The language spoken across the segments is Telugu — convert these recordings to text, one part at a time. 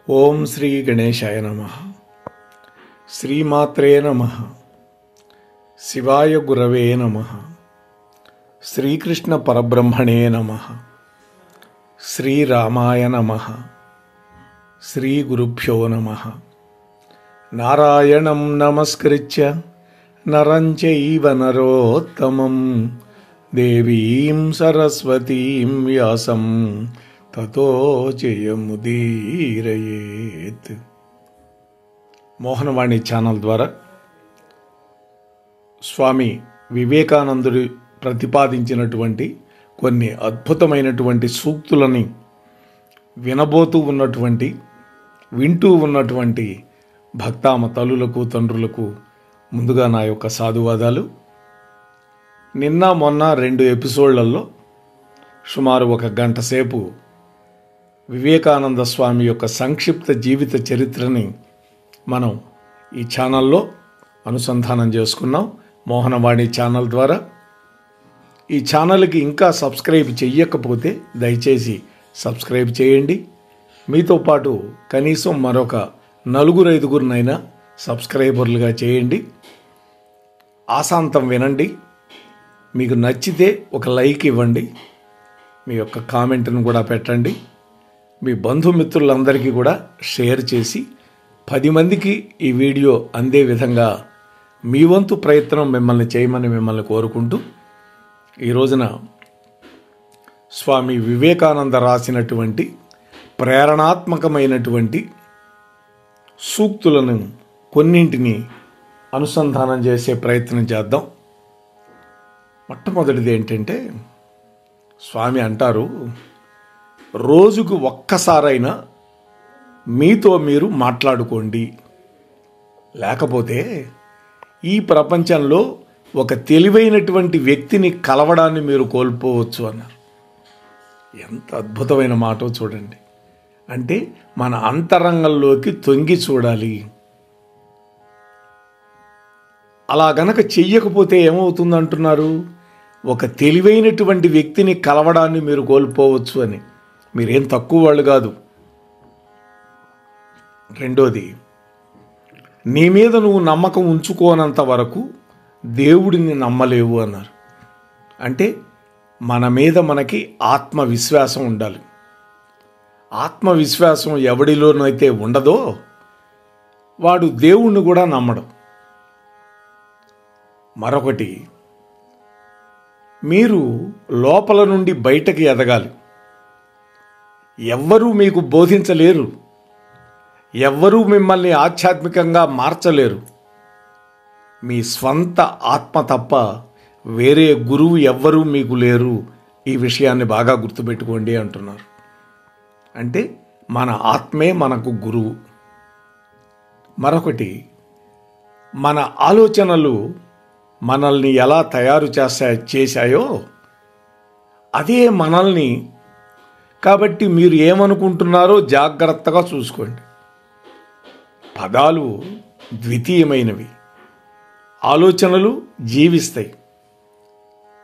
ఓం శ్రీ గణేశాయ నమః. శ్రీమాత్రే నమః. శివాయ గురవే నమః. శ్రీకృష్ణ పరబ్రహ్మణే నమః. శ్రీరామాయ నమః. శ్రీ గురుభ్యో నమః. నారాయణం నమస్కృత్య నరం చైవ నరోత్తమం దేవీం సరస్వతీం వ్యాసం తతో జయముదీరయేత్. మోహనవాణి ఛానల్ ద్వారా స్వామి వివేకానందుడు ప్రతిపాదించినటువంటి కొన్ని అద్భుతమైనటువంటి సూక్తులని వింటూ ఉన్నటువంటి భక్తామ తల్లులకు తండ్రులకు ముందుగా నా యొక్క సాధువాదాలు. నిన్న మొన్న 2 ఎపిసోడ్లలో సుమారు 1 గంట సేపు వివేకానంద స్వామి యొక్క సంక్షిప్త జీవిత చరిత్రని మనం ఈ ఛానల్లో అనుసంధానం చేసుకున్నాం మోహనవాణి ఛానల్ ద్వారా. ఈ ఛానల్కి ఇంకా సబ్స్క్రైబ్ చెయ్యకపోతే దయచేసి సబ్స్క్రైబ్ చేయండి. మీతో పాటు కనీసం మరొక 4-5 సబ్స్క్రైబర్లుగా చేయండి. ఆశాంతం వినండి. మీకు నచ్చితే ఒక లైక్ ఇవ్వండి. మీ యొక్క కామెంట్ను కూడా పెట్టండి. మీ బంధుమిత్రులందరికీ కూడా షేర్ చేసి 10 మందికి ఈ వీడియో అందే విధంగా మీ వంతు ప్రయత్నం మిమ్మల్ని కోరుకుంటూ ఈ రోజున స్వామి వివేకానంద రాసినటువంటి ప్రేరణాత్మకమైనటువంటి సూక్తులను కొన్నింటిని అనుసంధానం చేసే ప్రయత్నం చేద్దాం. మొట్టమొదటిది ఏంటంటే, స్వామి అంటారు, రోజుకు ఒక్కసారైనా మీతో మీరు మాట్లాడుకోండి, లేకపోతే ఈ ప్రపంచంలో ఒక తెలివైనటువంటి వ్యక్తిని కలవడాన్ని మీరు కోల్పోవచ్చు అన్నారు. ఎంత అద్భుతమైన మాటో చూడండి. అంటే మన అంతరంగంలోకి తొంగి చూడాలి. అలా గనక చెయ్యకపోతే ఏమవుతుందంటున్నారు? ఒక తెలివైనటువంటి వ్యక్తిని కలవడాన్ని మీరు కోల్పోవచ్చు అని. మీరేం తక్కువ వాళ్ళు కాదు. రెండోది, నీ మీద నువ్వు నమ్మకం ఉంచుకోనంత వరకు దేవుడిని నమ్మలేవు అన్నారు. అంటే మన మీద మనకి ఆత్మవిశ్వాసం ఉండాలి. ఆత్మవిశ్వాసం ఎవడిలోనైతే ఉండదో వాడు దేవుణ్ణి కూడా నమ్మడం. మరొకటి, మీరు లోపల నుండి బయటకి ఎదగాలి. ఎవ్వరూ మీకు బోధించలేరు, ఎవ్వరూ మిమ్మల్ని ఆధ్యాత్మికంగా మార్చలేరు. మీ స్వంత ఆత్మ తప్ప వేరే గురువు ఎవ్వరూ మీకు లేరు. ఈ విషయాన్ని బాగా గుర్తుపెట్టుకోండి అంటున్నారు. అంటే మన ఆత్మే మనకు గురువు. మరొకటి, మన ఆలోచనలు మనల్ని ఎలా తయారు చేశాయో అదే మనల్ని. కాబట్టి మీరు ఏమనుకుంటున్నారో జాగ్రత్తగా చూసుకోండి. పదాలు ద్వితీయమైనవి, ఆలోచనలు జీవిస్తాయి.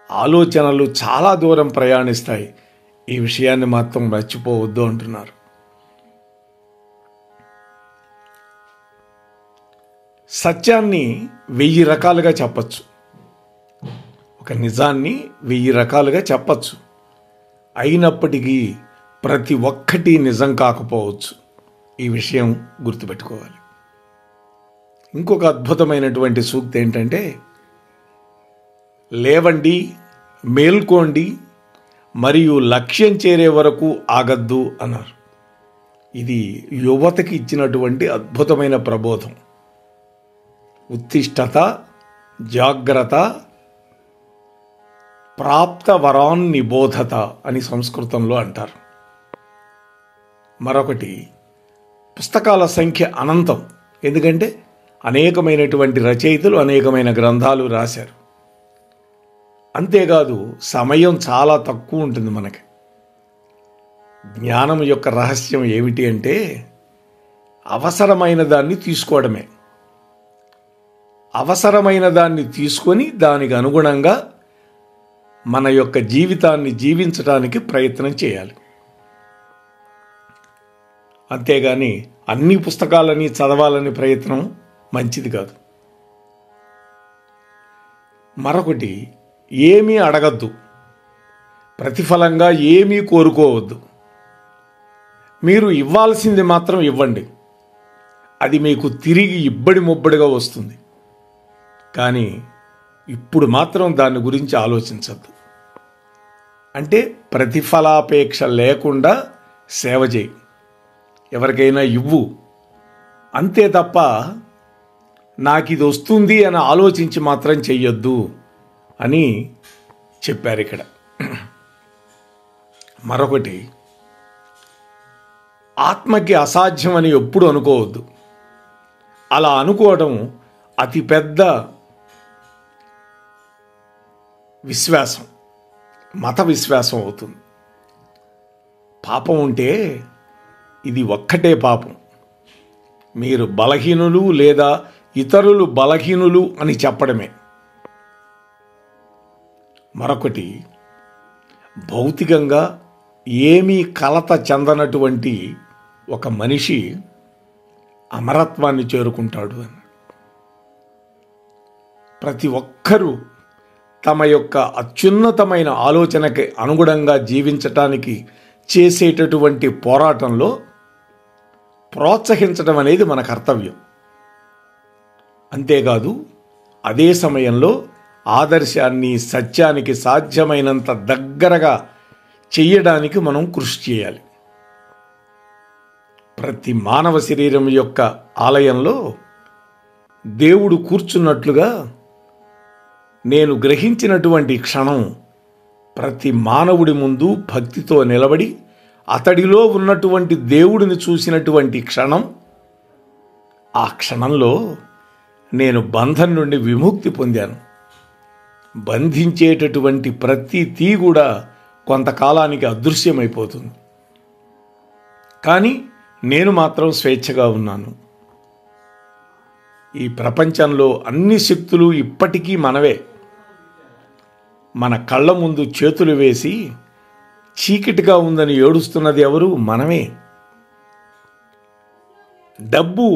ఆలోచనలు చాలా దూరం ప్రయాణిస్తాయి. ఈ విషయాన్ని మాత్రం మర్చిపోవద్దు అంటున్నారు. సత్యాన్ని 1000 రకాలుగా చెప్పచ్చు. ఒక నిజాన్ని 1000 రకాలుగా చెప్పచ్చు. అయినప్పటికీ ప్రతి ఒక్కటి నిజం కాకపోవచ్చు. ఈ విషయం గుర్తుపెట్టుకోవాలి. ఇంకొక అద్భుతమైనటువంటి సూక్తి ఏంటంటే, లేవండి, మేల్కోండి, మరియు లక్ష్యం చేరే వరకు ఆగద్దు అన్నారు. ఇది యువతకి ఇచ్చినటువంటి అద్భుతమైన ప్రబోధం. ఉత్తిష్టత, జాగ్రత్త, ప్రాప్త వరాన్ నిబోధత అని సంస్కృతంలో అంటారు. మరొకటి, పుస్తకాల సంఖ్య అనంతం. ఎందుకంటే అనేకమైనటువంటి రచయితలు అనేకమైన గ్రంథాలు రాశారు. అంతేకాదు సమయం చాలా తక్కువ ఉంటుంది మనకి. జ్ఞానం యొక్క రహస్యం ఏమిటి అంటే, అవసరమైన దాన్ని తీసుకోవడమే. అవసరమైన దాన్ని తీసుకొని దానికి అనుగుణంగా మన యొక్క జీవితాన్ని జీవించడానికి ప్రయత్నం చేయాలి. అంతేగాని అన్ని పుస్తకాలని చదవాలని ప్రయత్నం మంచిది కాదు. మరొకటి, ఏమీ అడగద్దు, ప్రతిఫలంగా ఏమీ కోరుకోవద్దు. మీరు ఇవ్వాల్సింది మాత్రం ఇవ్వండి, అది మీకు తిరిగి ఇబ్బడి ముబ్బడిగా వస్తుంది. కానీ ఇప్పుడు మాత్రం దాని గురించి ఆలోచించద్దు. అంటే ప్రతిఫలాపేక్ష లేకుండా సేవ చేయి, ఎవరికైనా ఇవ్వు, అంతే తప్ప నాకు ఇది వస్తుంది అని ఆలోచించి మాత్రం చెయ్యొద్దు అని చెప్పారు ఇక్కడ. మరొకటి, ఆత్మకి అసాధ్యం అని ఎప్పుడు అనుకోవద్దు. అలా అనుకోవడం అతిపెద్ద విశ్వాసం, మత విశ్వాసం అవుతుంది. పాపం ఉంటే ఇది ఒక్కటే పాపం, మీరు బలహీనులు లేదా ఇతరులు బలహీనులు అని చెప్పడమే. మరొకటి, భౌతికంగా ఏమీ కలత చెందనటువంటి ఒక మనిషి అమరత్వాన్ని చేరుకుంటాడు అని. ప్రతి ఒక్కరూ తమ యొక్క అత్యున్నతమైన ఆలోచనకి అనుగుణంగా జీవించటానికి చేసేటటువంటి పోరాటంలో ప్రోత్సహించడం అనేది మన కర్తవ్యం. అంతేకాదు, అదే సమయంలో ఆదర్శాన్ని, సత్యానికి సాధ్యమైనంత దగ్గరగా చెయ్యడానికి మనం కృషి చేయాలి. ప్రతి మానవ శరీరం యొక్క ఆలయంలో దేవుడు కూర్చున్నట్లుగా నేను గ్రహించినటువంటి క్షణం ప్రతి మానవుడి ముందు భక్తితో నిలబడి అతడిలో ఉన్నటువంటి దేవుడిని చూసినటువంటి క్షణం. ఆ క్షణంలో నేను బంధం నుండి విముక్తి పొందాను. బంధించేటటువంటి ప్రతి తీ కూడా కొంతకాలానికి అదృశ్యమైపోతుంది. కానీ నేను మాత్రం స్వేచ్ఛగా ఉన్నాను. ఈ ప్రపంచంలో అన్ని శక్తులు ఇప్పటికీ మనవే. మన కళ్ళ ముందు చేతులు వేసి చీకటిగా ఉందని ఏడుస్తున్నది ఎవరు? మనమే. డబ్బు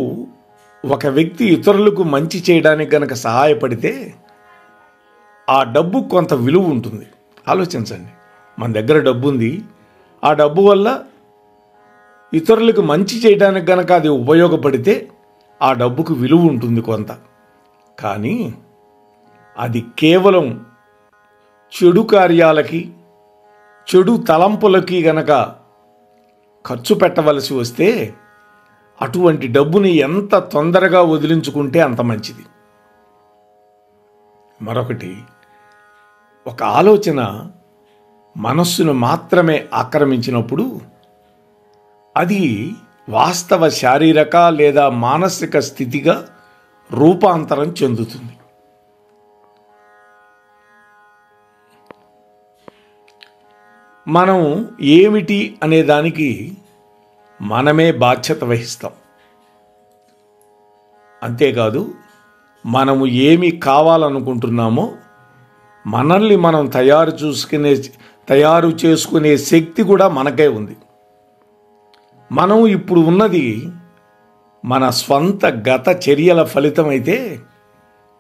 ఒక వ్యక్తి ఇతరులకు మంచి చేయడానికి గనక సహాయపడితే ఆ డబ్బు కొంత విలువ ఉంటుంది. ఆలోచించండి, మన దగ్గర డబ్బు ఉంది, ఆ డబ్బు వల్ల ఇతరులకు మంచి చేయడానికి గనక అది ఉపయోగపడితే ఆ డబ్బుకు విలువ ఉంటుంది కొంత. కానీ అది కేవలం చెడు కార్యాలకి, చెడు తలంపులకి గనక ఖర్చు పెట్టవలసి వస్తే అటువంటి డబ్బుని ఎంత తొందరగా వదిలించుకుంటే అంత మంచిది. మరొకటి, ఒక ఆలోచన మనస్సును మాత్రమే ఆక్రమించినప్పుడు అది వాస్తవ శారీరక లేదా మానసిక స్థితిగా రూపాంతరం చెందుతుంది. మనం ఏమిటి అనే దానికి మనమే బాధ్యత వహిస్తాం. అంతేకాదు, మనము ఏమి కావాలనుకుంటున్నామో మనల్ని మనం తయారు చేసుకునే శక్తి కూడా మనకే ఉంది. మనం ఇప్పుడు ఉన్నది మన స్వంత గత చర్యల ఫలితమైతే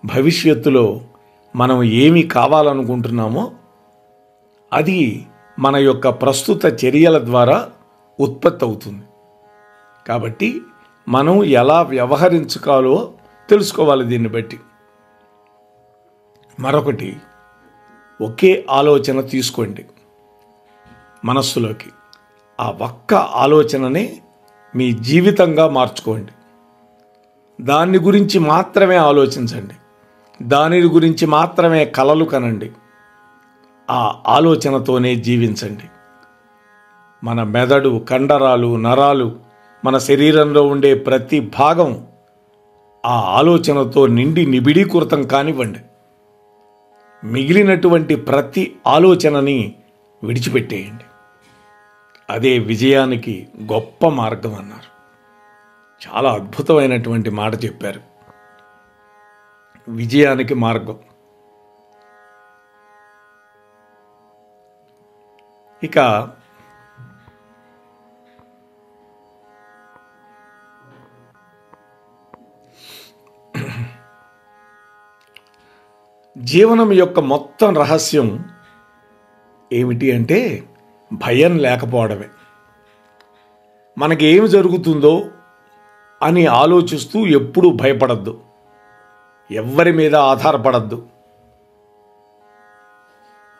భవిష్యత్తులో మనం ఏమి కావాలనుకుంటున్నామో అది మన యొక్క ప్రస్తుత చర్యల ద్వారా ఉత్పత్తి అవుతుంది. కాబట్టి మనం ఎలా వ్యవహరించుకోవాలో తెలుసుకోవాలి దీన్ని బట్టి. మరొకటి, ఒకే ఆలోచన తీసుకోండి మనస్సులోకి. ఆ ఒక్క ఆలోచననే మీ జీవితంగా మార్చుకోండి. దాని గురించి మాత్రమే ఆలోచించండి, దాని గురించి మాత్రమే కలలు కనండి. ఆ ఆలోచనతోనే జీవించండి. మన మెదడు, కండరాలు, నరాలు, మన శరీరంలో ఉండే ప్రతి భాగం ఆ ఆలోచనతో నిండి నిబిడీకృతం కానివ్వండి. మిగిలినటువంటి ప్రతి ఆలోచనని విడిచిపెట్టేయండి. అదే విజయానికి గొప్ప మార్గం అన్నారు. చాలా అద్భుతమైనటువంటి మాట చెప్పారు. విజయానికి మార్గం. ఇక జీవనం యొక్క మొత్తం రహస్యం ఏమిటి అంటే భయం లేకపోవడమే. మనకి ఏమి జరుగుతుందో అని ఆలోచిస్తూ ఎప్పుడూ భయపడద్దు, ఎవ్వరి మీద ఆధారపడద్దు.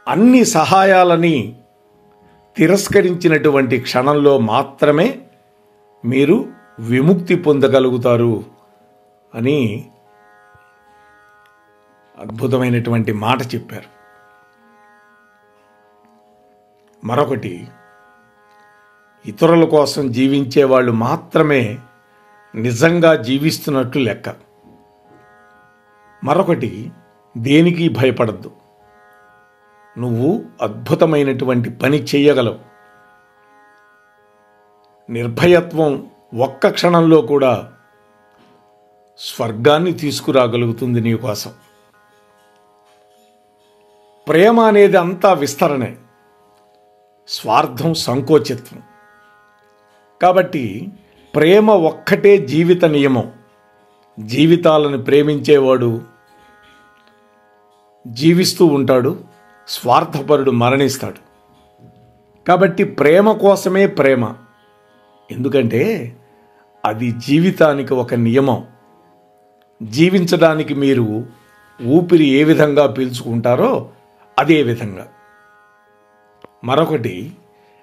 అన్ని సహాయాలని తిరస్కరించినటువంటి క్షణంలో మాత్రమే మీరు విముక్తి పొందగలుగుతారు అని అద్భుతమైనటువంటి మాట చెప్పారు. మరొకటి, ఇతరుల కోసం జీవించే వాళ్ళు మాత్రమే నిజంగా జీవిస్తున్నట్లు లెక్క. మరొకటి, దేనికి భయపడద్దు. నువ్వు అద్భుతమైనటువంటి పని చేయగలవు. నిర్భయత్వం ఒక్క క్షణంలో కూడా స్వర్గాన్ని తీసుకురాగలుగుతుంది నీ కోసం. ప్రేమ అనేది అంతా విస్తరణే, స్వార్థం సంకోచిత్వం. కాబట్టి ప్రేమ ఒక్కటే జీవిత నియమం. జీవితాలను ప్రేమించేవాడు జీవిస్తూ ఉంటాడు, స్వార్థపరుడు మరణిస్తాడు. కాబట్టి ప్రేమ కోసమే ప్రేమ. ఎందుకంటే అది జీవితానికి ఒక నియమం. జీవించడానికి మీరు ఊపిరి ఏ విధంగా పీల్చుకుంటారో అదే విధంగా. మరొకటి,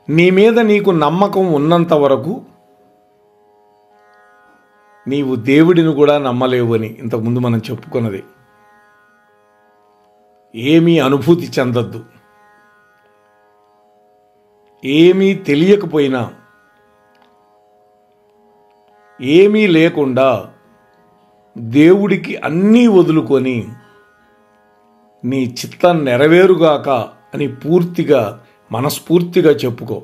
నీ మీద నీకు నమ్మకం ఉన్నంత వరకు నీవు దేవుడిని కూడా నమ్మలేవు అని ఇంతకుముందు మనం చెప్పుకున్నది. ఏమీ అనుభూతి చెందద్దు. ఏమీ తెలియకపోయినా, ఏమీ లేకుండా దేవుడికి అన్నీ వదులుకొని నీ చిత్తం నెరవేరుగాక అని పూర్తిగా మనస్ఫూర్తిగా చెప్పుకో.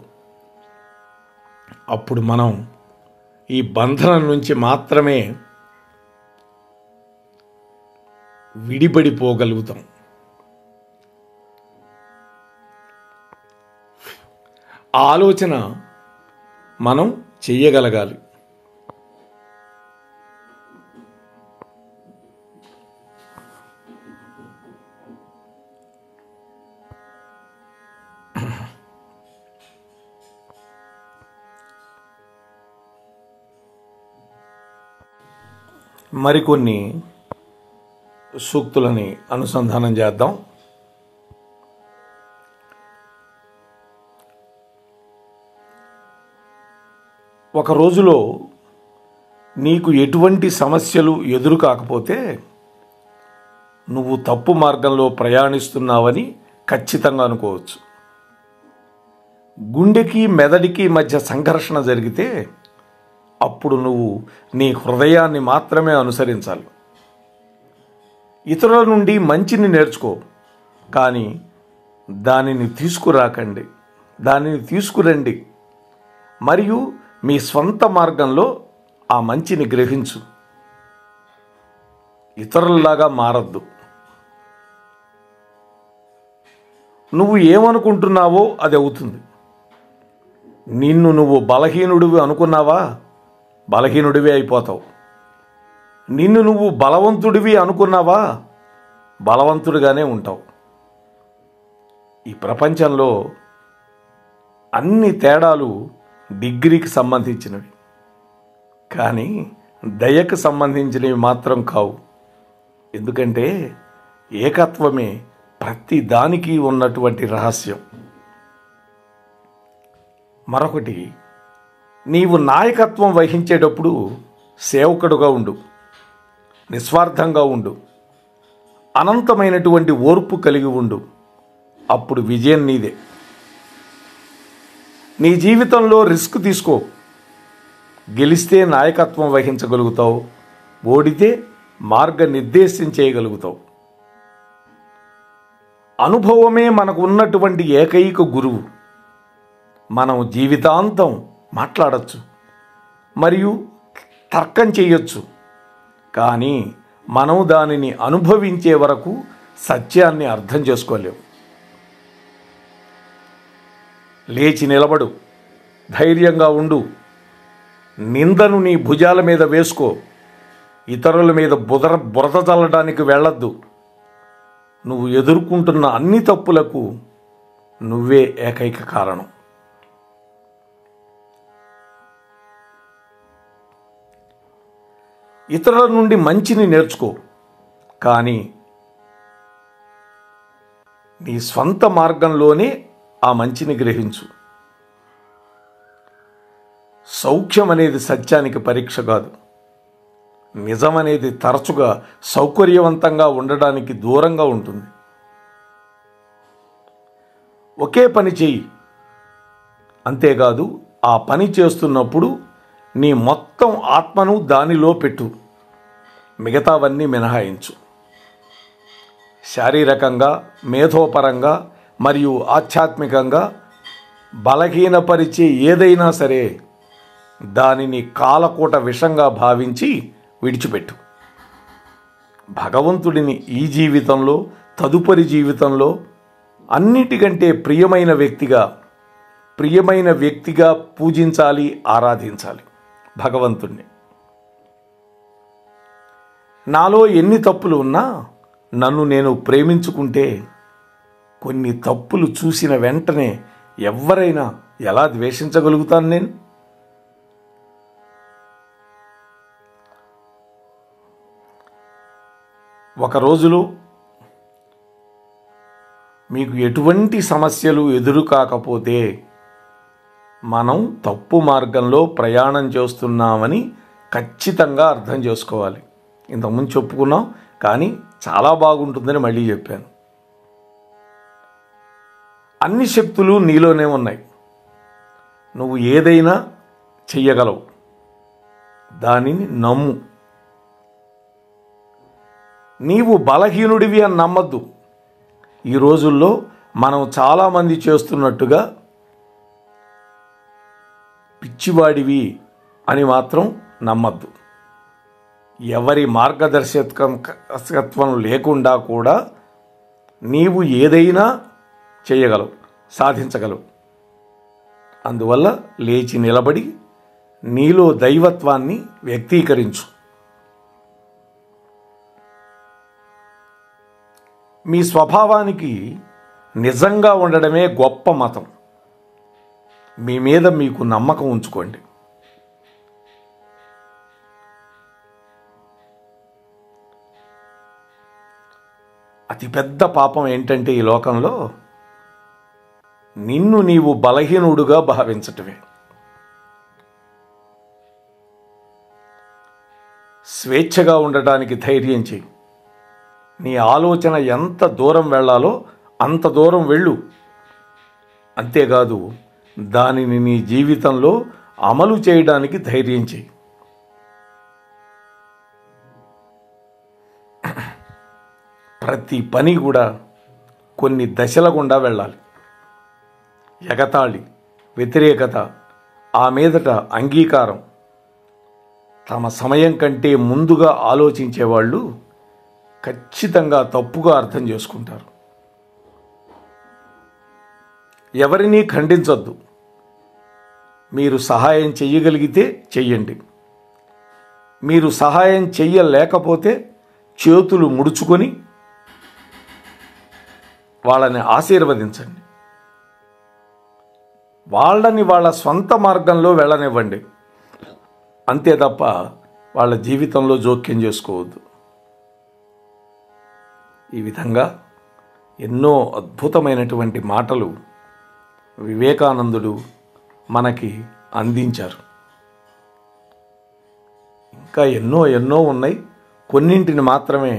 అప్పుడు మనం ఈ బంధనం నుంచి మాత్రమే విడిపడిపోగలుగుతాం. ఆ ఆలోచన మనం చెయ్యగలగాలి. మరికొన్ని సూక్తులని అనుసంధానం చేద్దాం. ఒక రోజులో నీకు ఎటువంటి సమస్యలు ఎదురు కాకపోతే నువ్వు తప్పు మార్గంలో ప్రయాణిస్తున్నావని ఖచ్చితంగా అనుకోవచ్చు. గుండెకి మెదడికి మధ్య సంఘర్షణ జరిగితే అప్పుడు నువ్వు నీ హృదయాన్ని మాత్రమే అనుసరించాలి. ఇతరుల నుండి మంచిని నేర్చుకో, కానీ దానిని తీసుకురండి మరియు మీ స్వంత మార్గంలో ఆ మంచిని గ్రహించు. ఇతరులలాగా మారద్దు. నువ్వు ఏమనుకుంటున్నావో అది అవుతుంది. నిన్ను నువ్వు బలహీనుడివి అనుకున్నావా, బలహీనుడివి అయిపోతావు. నిన్ను నువ్వు బలవంతుడివి అనుకున్నావా, బలవంతుడిగానే ఉంటావు. ఈ ప్రపంచంలో అన్ని తేడాలు డిగ్రీకి సంబంధించినవి, కానీ దయకు సంబంధించినవి మాత్రం కావు. ఎందుకంటే ఏకత్వమే ప్రతి దానికి ఉన్నటువంటి రహస్యం. మరొకటి, నీవు నాయకత్వం వహించేటప్పుడు సేవకుడుగా ఉండు, నిస్వార్థంగా ఉండు, అనంతమైనటువంటి ఓర్పు కలిగి ఉండు. అప్పుడు విజయం నీదే. నీ జీవితంలో రిస్క్ తీసుకో. గెలిస్తే నాయకత్వం వహించగలుగుతావు, ఓడితే మార్గనిర్దేశం చేయగలుగుతావు. అనుభవమే మనకు ఉన్నటువంటి ఏకైక గురువు. మనం జీవితాంతం మాట్లాడచ్చు మరియు తర్కం చేయొచ్చు, కానీ మనం దానిని అనుభవించే వరకు సత్యాన్ని అర్థం చేసుకోలేము. లేచి నిలబడు, ధైర్యంగా ఉండు. నిందను నీ భుజాల మీద వేసుకో. ఇతరుల మీద బురద చల్లడానికి వెళ్ళొద్దు. నువ్వు ఎదుర్కొంటున్న అన్ని తప్పులకు నువ్వే ఏకైక కారణం. ఇతరుల నుండి మంచిని నేర్చుకో, కానీ నీ స్వంత మార్గంలోనే ఆ మంచిని గ్రహించు. సౌఖ్యం అనేది సత్యానికి పరీక్ష కాదు. నిజం అనేది తరచుగా సౌకర్యవంతంగా ఉండడానికి దూరంగా ఉంటుంది. ఒకే పని చెయ్యి, అంతేకాదు ఆ పని చేస్తున్నప్పుడు నీ మొత్తం ఆత్మను దానిలో పెట్టు, మిగతావన్నీ మినహాయించు. శారీరకంగా, మేధోపరంగా మరియు ఆధ్యాత్మికంగా బలహీనపరిచే ఏదైనా సరే దానిని కాలకూట విషంగా భావించి విడిచిపెట్టు. భగవంతుడిని ఈ జీవితంలో, తదుపరి జీవితంలో అన్నిటికంటే ప్రియమైన వ్యక్తిగా పూజించాలి, ఆరాధించాలి భగవంతుణ్ణి. నాలో ఎన్ని తప్పులు ఉన్నా నన్ను నేను ప్రేమించుకుంటే కొన్ని తప్పులు చూసిన వెంటనే ఎవరైనా ఎలా ద్వేషించగలుగుతాను నేను? ఒక రోజులో మీకు ఎటువంటి సమస్యలు ఎదురు కాకపోతే మనం తప్పు మార్గంలో ప్రయాణం చేస్తున్నామని ఖచ్చితంగా అర్థం చేసుకోవాలి. ఇంతకుముందు చెప్పుకున్నాం, కానీ చాలా బాగుంటుందని మళ్ళీ చెప్పాను. అన్ని శక్తులు నీలోనే ఉన్నాయి. నువ్వు ఏదైనా చెయ్యగలవు, దానిని నమ్ము. నీవు బలహీనుడివి అని నమ్మద్దు. ఈ రోజుల్లో మనం చాలామంది చేస్తున్నట్టుగా పిచ్చివాడివి అని మాత్రం నమ్మద్దు. ఎవరి మార్గదర్శకత్వం లేకుండా కూడా నీవు ఏదైనా చేయగలవు, సాధించగలవు. అందువల్ల లేచి నిలబడి నీలో దైవత్వాన్ని వ్యక్తీకరించు. మీ స్వభావానికి నిజంగా ఉండడమే గొప్ప మతం. మీ మీద మీకు నమ్మకం ఉంచుకోండి. అతిపెద్ద పాపం ఏంటంటే ఈ లోకంలో నిన్ను నీవు బలహీనుడుగా భావించటమే. స్వేచ్ఛగా ఉండటానికి ధైర్యం చేయి. నీ ఆలోచన ఎంత దూరం వెళ్ళాలో అంత దూరం వెళ్ళు. అంతేకాదు దానిని నీ జీవితంలో అమలు చేయడానికి ధైర్యం చేయి. ప్రతి పని కూడా కొన్ని దశల గుండా వెళ్ళాలి. ఎగతాళి, వ్యతిరేకత, ఆ మీదట అంగీకారం. తమ సమయం కంటే ముందుగా ఆలోచించేవాళ్ళు ఖచ్చితంగా తప్పుగా అర్థం చేసుకుంటారు. ఎవరినీ ఖండించొద్దు. మీరు సహాయం చెయ్యగలిగితే చెయ్యండి. మీరు సహాయం చెయ్యలేకపోతే చేతులు ముడుచుకొని వాళ్ళని ఆశీర్వదించండి. వాళ్ళని వాళ్ళ స్వంత మార్గంలో వెళ్ళనివ్వండి. అంతే తప్ప వాళ్ళ జీవితంలో జోక్యం చేసుకోవద్దు. ఈ విధంగా ఎన్నో అద్భుతమైనటువంటి మాటలు వివేకానందుడు మనకి అందించారు. ఇంకా ఎన్నో ఉన్నాయి. కొన్నింటిని మాత్రమే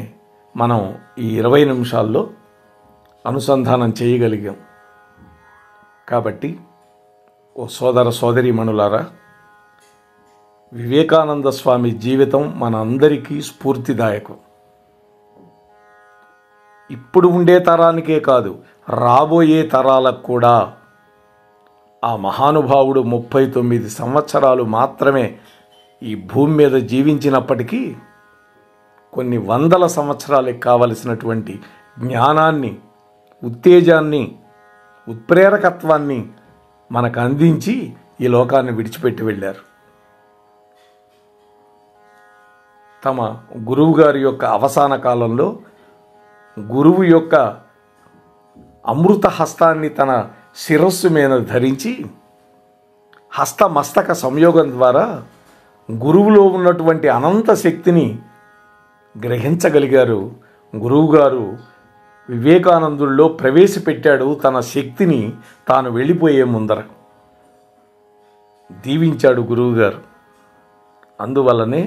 మనం ఈ 20 నిమిషాల్లో అనుసంధానం చేయగలిగాం. కాబట్టి ఓ సోదర సోదరీమణులారా, వివేకానంద స్వామి జీవితం మన అందరికీ స్ఫూర్తిదాయకం. ఇప్పుడు ఉండే తరానికే కాదు, రాబోయే తరాలకు కూడా. ఆ మహానుభావుడు 39 సంవత్సరాలు మాత్రమే ఈ భూమి మీద జీవించినప్పటికీ కొన్ని వందల సంవత్సరాలకు కావలసినటువంటి జ్ఞానాన్ని, ఉత్తేజాన్ని, ఉత్ప్రేరకత్వాన్ని మనకు అందించి ఈ లోకాన్ని విడిచిపెట్టి వెళ్ళారు. తమ గురువు గారి యొక్క అవసాన కాలంలో గురువు యొక్క అమృత హస్తాన్ని తన శిరస్సు మీద ధరించి హస్తమస్తక సంయోగం ద్వారా గురువులో ఉన్నటువంటి అనంత శక్తిని గ్రహించగలిగారు. గురువుగారు వివేకానందుల్లో ప్రవేశపెట్టాడు తన శక్తిని. తాను వెళ్ళిపోయే ముందర దీవించాడు గురువుగారు. అందువల్లనే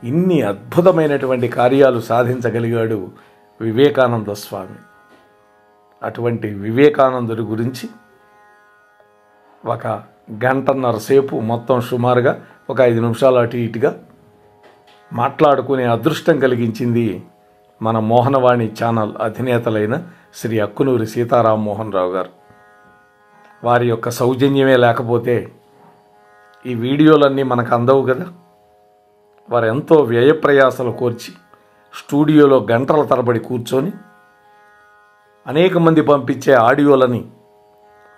ఇన్ని అద్భుతమైనటువంటి కార్యాలు సాధించగలిగాడు వివేకానంద స్వామి. అటువంటి వివేకానందుడి గురించి ఒక గంటన్నర సేపు మొత్తం సుమారుగా ఒక 5 నిమిషాలు అటు ఇటుగా మాట్లాడుకునే అదృష్టం కలిగించింది మన మోహనవాణి ఛానల్ అధినేతలైన శ్రీ అక్కునూరి సీతారామమోహన్ రావు గారు. వారి యొక్క సౌజన్యమే లేకపోతే ఈ వీడియోలన్నీ మనకు అందవు కదా. వారు ఎంతో వ్యయప్రయాసలు కోర్చి స్టూడియోలో గంటల తరబడి కూర్చొని అనేక మంది పంపించే ఆడియోలని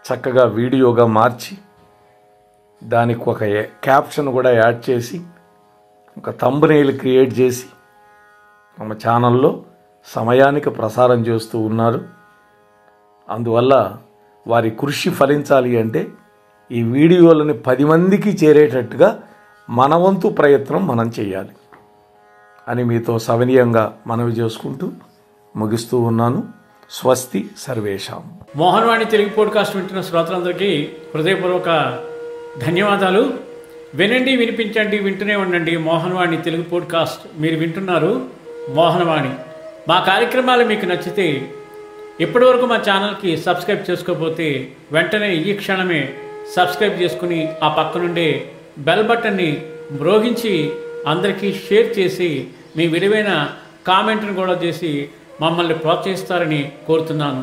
చక్కగా వీడియోగా మార్చి దానికి ఒక క్యాప్షన్ కూడా యాడ్ చేసి ఒక థంబ్నెయిల్ క్రియేట్ చేసి మన ఛానల్లో సమయానికి ప్రసారం చేస్తూ ఉన్నారు. అందువల్ల వారి కృషి ఫలించాలి అంటే ఈ వీడియోలని 10 మందికి చేరేటట్టుగా మన వంతు ప్రయత్నం మనం చేయాలి అని మీతో సవినయంగా మనవి చేసుకుంటూ ముగిస్తూ ఉన్నాను. స్వస్తి సర్వేషాం. మోహనవాణి తెలుగు పోడ్కాస్ట్ వింటున్న శ్రోతలందరికీ హృదయపూర్వక ధన్యవాదాలు. వినండి, వినిపించండి, వింటూనే ఉండండి మోహనవాణి తెలుగు పోడ్కాస్ట్. మీరు వింటున్నారు మోహనవాణి. మా కార్యక్రమాలు మీకు నచ్చితే ఇప్పటివరకు మా ఛానల్కి సబ్స్క్రైబ్ చేసుకోకపోతే వెంటనే ఈ క్షణమే సబ్స్క్రైబ్ చేసుకుని ఆ పక్కనుండే బెల్ బటన్ని మ్రోగించి అందరికీ షేర్ చేసి మీ విలువైన కామెంట్ను కూడా చేసి మమ్మల్ని ప్రోత్సహిస్తారని కోరుతున్నాను.